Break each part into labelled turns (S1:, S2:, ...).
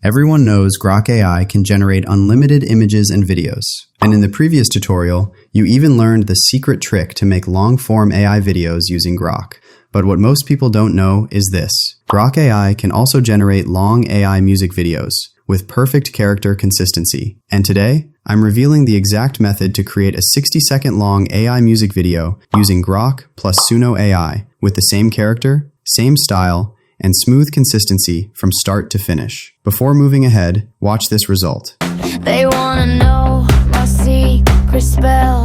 S1: Everyone knows Grok AI can generate unlimited images and videos. And in the previous tutorial, you even learned the secret trick to make long-form AI videos using Grok. But what most people don't know is this. Grok AI can also generate long AI music videos with perfect character consistency. And today, I'm revealing the exact method to create a 60-second long AI music video using Grok plus Suno AI with the same character, same style, and smooth consistency from start to finish. Before moving ahead, watch this result.
S2: They wanna know my secret spell.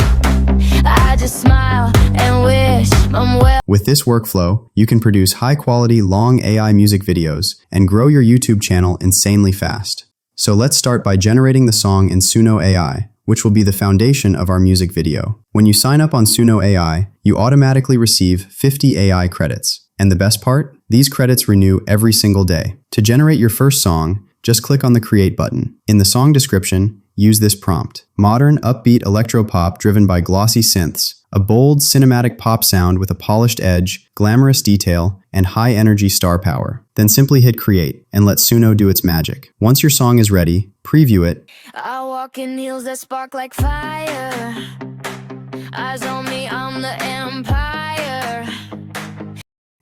S2: I just smile and wish I'm well.
S1: With this workflow, you can produce high-quality, long AI music videos and grow your YouTube channel insanely fast. So let's start by generating the song in Suno AI, which will be the foundation of our music video. When you sign up on Suno AI, you automatically receive 50 AI credits. And the best part? These credits renew every single day. To generate your first song, just click on the Create button. In the song description, use this prompt. Modern, upbeat electropop driven by glossy synths, a bold, cinematic pop sound with a polished edge, glamorous detail, and high-energy star power. Then simply hit Create and let Suno do its magic. Once your song is ready, preview it.
S2: I walk in heels that spark like fire. Eyes on me, I'm the empire.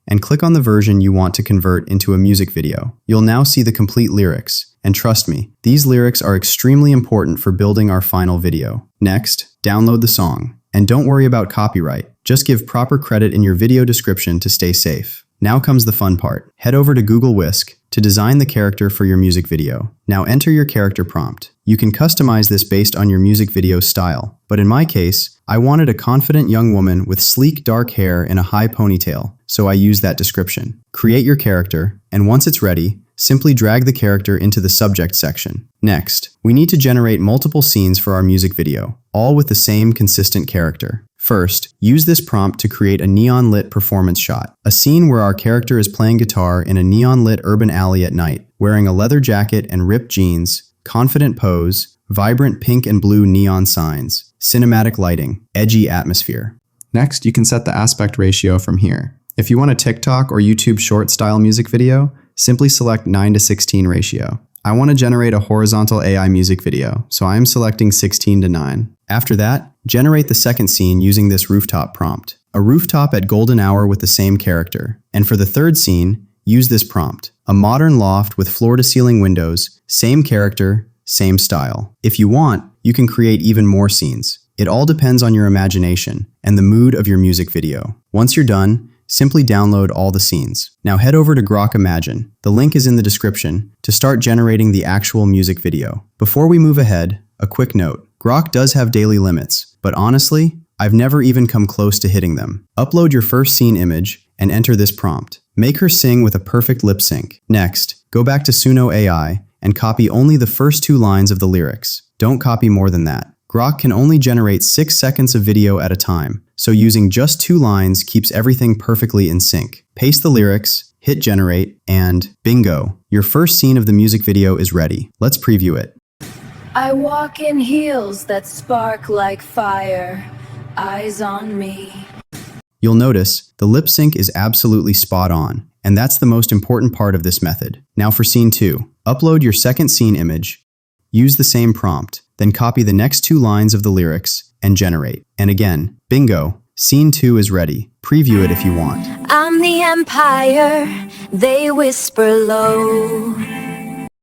S1: And click on the version you want to convert into a music video. You'll now see the complete lyrics. And trust me, these lyrics are extremely important for building our final video. Next, download the song. And don't worry about copyright. Just give proper credit in your video description to stay safe. Now comes the fun part. Head over to Google Whisk to design the character for your music video. Now enter your character prompt. You can customize this based on your music video style. But in my case, I wanted a confident young woman with sleek dark hair in a high ponytail, so I used that description. Create your character, and once it's ready, simply drag the character into the subject section. Next, we need to generate multiple scenes for our music video, all with the same consistent character. First, use this prompt to create a neon-lit performance shot, a scene where our character is playing guitar in a neon-lit urban alley at night, wearing a leather jacket and ripped jeans, confident pose, vibrant pink and blue neon signs, cinematic lighting, edgy atmosphere. Next, you can set the aspect ratio from here. If you want a TikTok or YouTube short style music video, simply select 9:16 ratio. I want to generate a horizontal AI music video, so I am selecting 16:9. After that, generate the second scene using this rooftop prompt. A rooftop at golden hour with the same character. And for the third scene, use this prompt. A modern loft with floor-to-ceiling windows, same character, same style. If you want, you can create even more scenes. It all depends on your imagination and the mood of your music video. Once you're done, simply download all the scenes. Now head over to Grok Imagine. The link is in the description to start generating the actual music video. Before we move ahead, a quick note. Grok does have daily limits, but honestly, I've never even come close to hitting them. Upload your first scene image and enter this prompt. Make her sing with a perfect lip sync. Next, go back to Suno AI and copy only the first 2 lines of the lyrics. Don't copy more than that. Grok can only generate 6 seconds of video at a time, so using just 2 lines keeps everything perfectly in sync. Paste the lyrics, hit generate, and bingo! Your first scene of the music video is ready. Let's preview it.
S2: I walk in heels that spark like fire. Eyes on me.
S1: You'll notice the lip sync is absolutely spot on, and that's the most important part of this method. Now for scene 2. Upload your second scene image, use the same prompt, then copy the next 2 lines of the lyrics and generate. And again, bingo, scene 2 is ready. Preview it if you want.
S2: I'm the empire, they whisper low.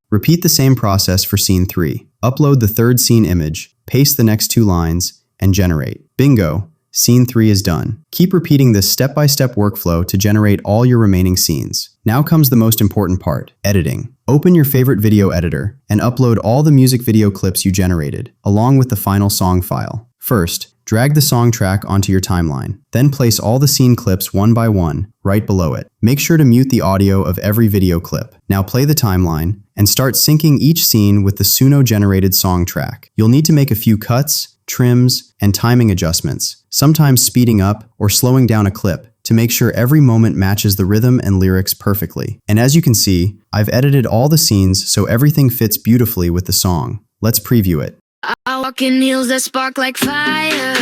S1: Repeat the same process for scene 3. Upload the third scene image, paste the next 2 lines, and generate. Bingo, scene 3 is done. Keep repeating this step-by-step workflow to generate all your remaining scenes. Now comes the most important part, editing. Open your favorite video editor and upload all the music video clips you generated, along with the final song file. First, drag the song track onto your timeline. Then place all the scene clips one by one, right below it. Make sure to mute the audio of every video clip. Now play the timeline and start syncing each scene with the Suno-generated song track. You'll need to make a few cuts, trims, and timing adjustments, sometimes speeding up or slowing down a clip to make sure every moment matches the rhythm and lyrics perfectly. And as you can see, I've edited all the scenes so everything fits beautifully with the song. Let's preview it.
S2: I walk in heels that spark like fire.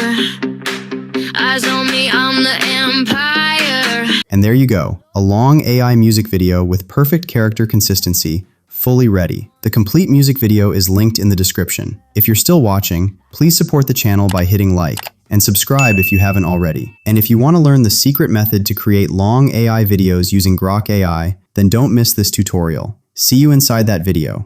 S2: Eyes on me, I'm the empire.
S1: And there you go, a long AI music video with perfect character consistency, fully ready. The complete music video is linked in the description. If you're still watching, please support the channel by hitting like and subscribe if you haven't already. And if you want to learn the secret method to create long AI videos using Grok AI, then don't miss this tutorial. See you inside that video.